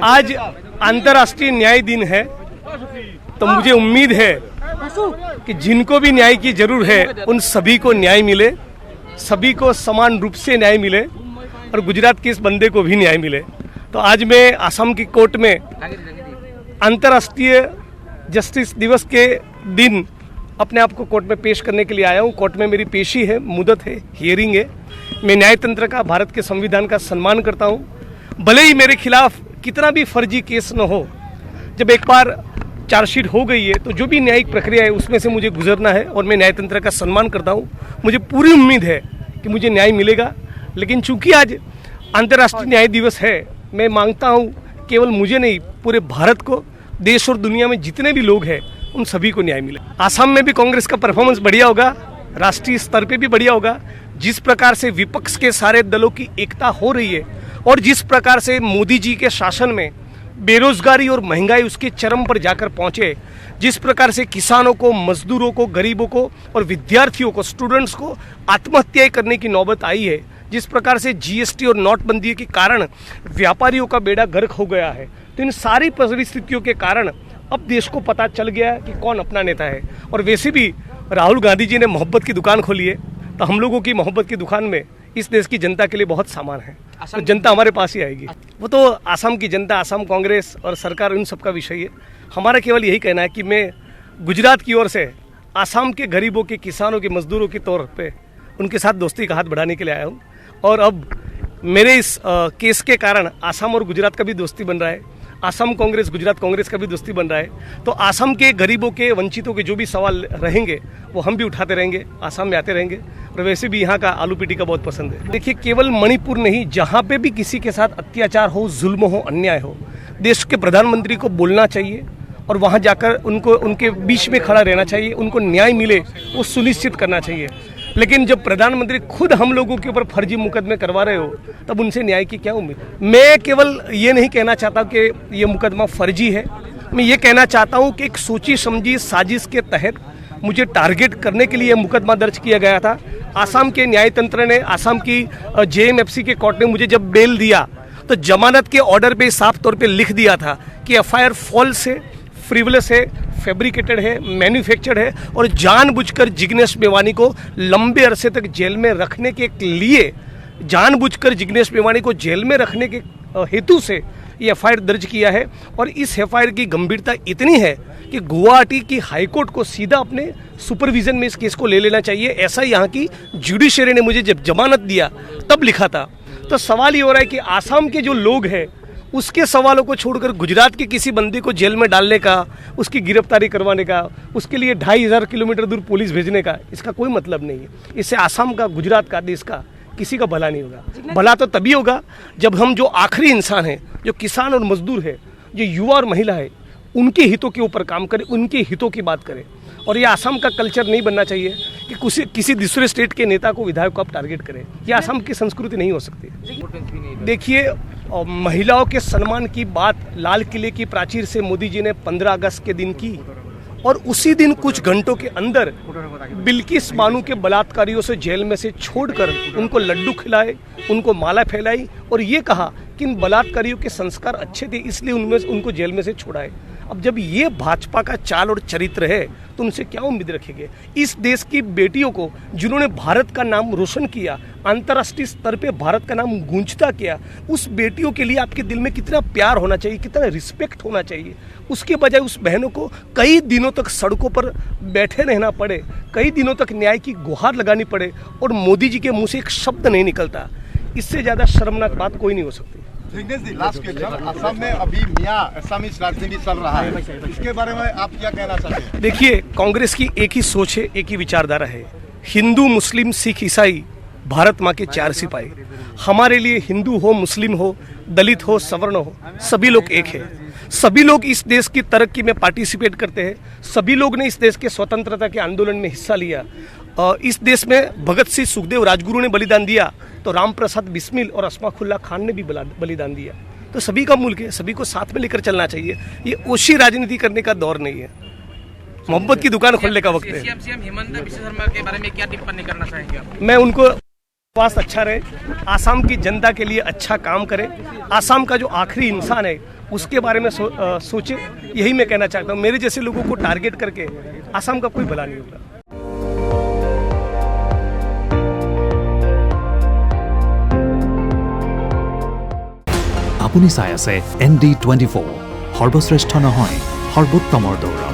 आज अंतर्राष्ट्रीय न्याय दिन है, तो मुझे उम्मीद है कि जिनको भी न्याय की जरूरत है उन सभी को न्याय मिले, सभी को समान रूप से न्याय मिले और गुजरात के इस बंदे को भी न्याय मिले। तो आज मैं असम की कोर्ट में अंतर्राष्ट्रीय जस्टिस दिवस के दिन अपने आप को कोर्ट में पेश करने के लिए आया हूँ। कोर्ट में मेरी पेशी है, मुदत है, हियरिंग है। मैं न्यायतंत्र का, भारत के संविधान का सम्मान करता हूँ। भले ही मेरे खिलाफ कितना भी फर्जी केस न हो, जब एक बार चार्जशीट हो गई है तो जो भी न्यायिक प्रक्रिया है उसमें से मुझे गुजरना है और मैं न्यायतंत्र का सम्मान करता हूँ। मुझे पूरी उम्मीद है कि मुझे न्याय मिलेगा। लेकिन चूंकि आज अंतर्राष्ट्रीय न्याय दिवस है, मैं मांगता हूँ केवल मुझे नहीं, पूरे भारत को, देश और दुनिया में जितने भी लोग हैं उन सभी को न्याय मिले। आसाम में भी कांग्रेस का परफॉर्मेंस बढ़िया होगा, राष्ट्रीय स्तर पे भी बढ़िया होगा। जिस प्रकार से विपक्ष के सारे दलों की एकता हो रही है और जिस प्रकार से मोदी जी के शासन में बेरोजगारी और महंगाई उसके चरम पर जाकर पहुंचे, जिस प्रकार से किसानों को, मजदूरों को, गरीबों को और विद्यार्थियों को, स्टूडेंट्स को आत्महत्या करने की नौबत आई है, जिस प्रकार से जीएसटी और नोटबंदी के कारण व्यापारियों का बेड़ा गर्क हो गया है, तो इन सारी परिस्थितियों के कारण अब देश को पता चल गया है कि कौन अपना नेता है। और वैसे भी राहुल गांधी जी ने मोहब्बत की दुकान खोली है, तो हम लोगों की मोहब्बत की दुकान में इस देश की जनता के लिए बहुत सामान है, तो जनता हमारे पास ही आएगी। वो तो असम की जनता, असम कांग्रेस और सरकार, इन सबका विषय है। हमारा केवल यही कहना है कि मैं गुजरात की ओर से असम के गरीबों के, किसानों के, मजदूरों के तौर पे उनके साथ दोस्ती का हाथ बढ़ाने के लिए आया हूँ। और अब मेरे इस केस के कारण असम और गुजरात का भी दोस्ती बन रहा है, असम कांग्रेस, गुजरात कांग्रेस का भी दोस्ती बन रहा है। तो असम के गरीबों के, वंचितों के जो भी सवाल रहेंगे वो हम भी उठाते रहेंगे, असम में आते रहेंगे। और वैसे भी यहाँ का आलू पीटी का बहुत पसंद है। देखिए, केवल मणिपुर नहीं, जहाँ पे भी किसी के साथ अत्याचार हो, जुल्म हो, अन्याय हो, देश के प्रधानमंत्री को बोलना चाहिए और वहाँ जाकर उनको, उनके बीच में खड़ा रहना चाहिए, उनको न्याय मिले वो सुनिश्चित करना चाहिए। लेकिन जब प्रधानमंत्री खुद हम लोगों के ऊपर फर्जी मुकदमे करवा रहे हो, तब उनसे न्याय की क्या उम्मीद। मैं केवल ये नहीं कहना चाहता कि ये मुकदमा फर्जी है, मैं ये कहना चाहता हूँ कि एक सोची समझी साजिश के तहत मुझे टारगेट करने के लिए मुकदमा दर्ज किया गया था। आसाम के न्यायतंत्र ने, आसाम की जेएमएफसी के कोर्ट ने मुझे जब बेल दिया तो जमानत के ऑर्डर पे साफ तौर पे लिख दिया था कि एफआईआर फॉल्स है, फ्रिवलेस है, फैब्रिकेटेड है, मैन्युफैक्चर्ड है और जानबूझकर जिग्नेश मेवानी को लंबे अरसे तक जेल में रखने के लिए, जानबूझकर जिग्नेश मेवानी को जेल में रखने के हेतु से ये एफआईआर दर्ज किया है। और इस एफआईआर की गंभीरता इतनी है कि गुवाहाटी की हाईकोर्ट को सीधा अपने सुपरविजन में इस केस को ले लेना चाहिए। ऐसा यहाँ की जुडिशरी ने मुझे जब जमानत दिया तब लिखा था। तो सवाल ये हो रहा है कि आसाम के जो लोग हैं उसके सवालों को छोड़कर गुजरात के किसी बंदे को जेल में डालने का, उसकी गिरफ्तारी करवाने का, उसके लिए 2500 किलोमीटर दूर पुलिस भेजने का, इसका कोई मतलब नहीं है। इससे आसाम का, गुजरात का, देश का किसी का भला नहीं होगा। भला तो तभी होगा जब हम जो आखिरी इंसान हैं, जो किसान और मजदूर है, जो युवा और महिला है, उनके हितों के ऊपर काम करें, उनके हितों की बात करें। और ये आसाम का कल्चर नहीं बनना चाहिए कि किसी दूसरे स्टेट के नेता को, विधायक को आप टारगेट करें। ये आसाम की संस्कृति नहीं हो सकती। देखिए, महिलाओं के सम्मान की बात लाल किले की प्राचीर से मोदी जी ने 15 अगस्त के दिन की और उसी दिन कुछ घंटों के अंदर बिल्किस बानो के बलात्कारियों से जेल में से छोड़कर उनको लड्डू खिलाए, उनको माला फैलाई और ये कहा कि इन बलात्कारियों के संस्कार अच्छे थे इसलिए उनको जेल में से छोड़ाए। अब जब ये भाजपा का चाल और चरित्र है तो उनसे क्या उम्मीद रखेंगे। इस देश की बेटियों को, जिन्होंने भारत का नाम रोशन किया, अंतर्राष्ट्रीय स्तर पे भारत का नाम गूंजता किया, उस बेटियों के लिए आपके दिल में कितना प्यार होना चाहिए, कितना रिस्पेक्ट होना चाहिए। उसके बजाय उस बहनों को कई दिनों तक सड़कों पर बैठे रहना पड़े, कई दिनों तक न्याय की गुहार लगानी पड़े और मोदी जी के मुंह से एक शब्द नहीं निकलता। इससे ज़्यादा शर्मनाक बात कोई नहीं हो सकती। लास्ट क्वेश्चन, असम में अभी मियां असमीज राजनीति चल रहा है, इसके बारे में आप क्या कहना चाहते हैं। देखिए, कांग्रेस की एक ही सोच है, एक ही विचारधारा है। हिंदू, मुस्लिम, सिख, ईसाई, भारत माँ के 4 सिपाही। हमारे लिए हिंदू हो, मुस्लिम हो, दलित हो, सवर्ण हो, सभी लोग एक है। सभी लोग इस देश की तरक्की में पार्टिसिपेट करते हैं। सभी लोग ने इस देश के स्वतंत्रता के आंदोलन में हिस्सा लिया। इस देश में भगत सिंह, सुखदेव, राजगुरु ने बलिदान दिया, तो राम प्रसाद बिस्मिल और अशफाकुल्ला खान ने भी बलिदान दिया। तो सभी का मुल्क है, सभी को साथ में लेकर चलना चाहिए। ये ओशी राजनीति करने का दौर नहीं है, मोहब्बत की दुकान खोलने का वक्त है। सीएम हेमंत बिश्व शर्मा के बारे में क्या टिप्पणी करना चाहेंगे आप? मैं उनको स्वास्थ्य अच्छा रहे, आसाम की जनता के लिए अच्छा काम करे, आसाम का जो आखिरी इंसान है उसके बारे में सोचे, यही मैं कहना चाहता हूँ। मेरे जैसे लोगों को टारगेट करके आसाम का कोई भला नहीं होगा। আপুনি চাই আছে ND24 সৰ্বশ্ৰেষ্ঠ নহয় সৰ্বোত্তমৰ দৌৰ।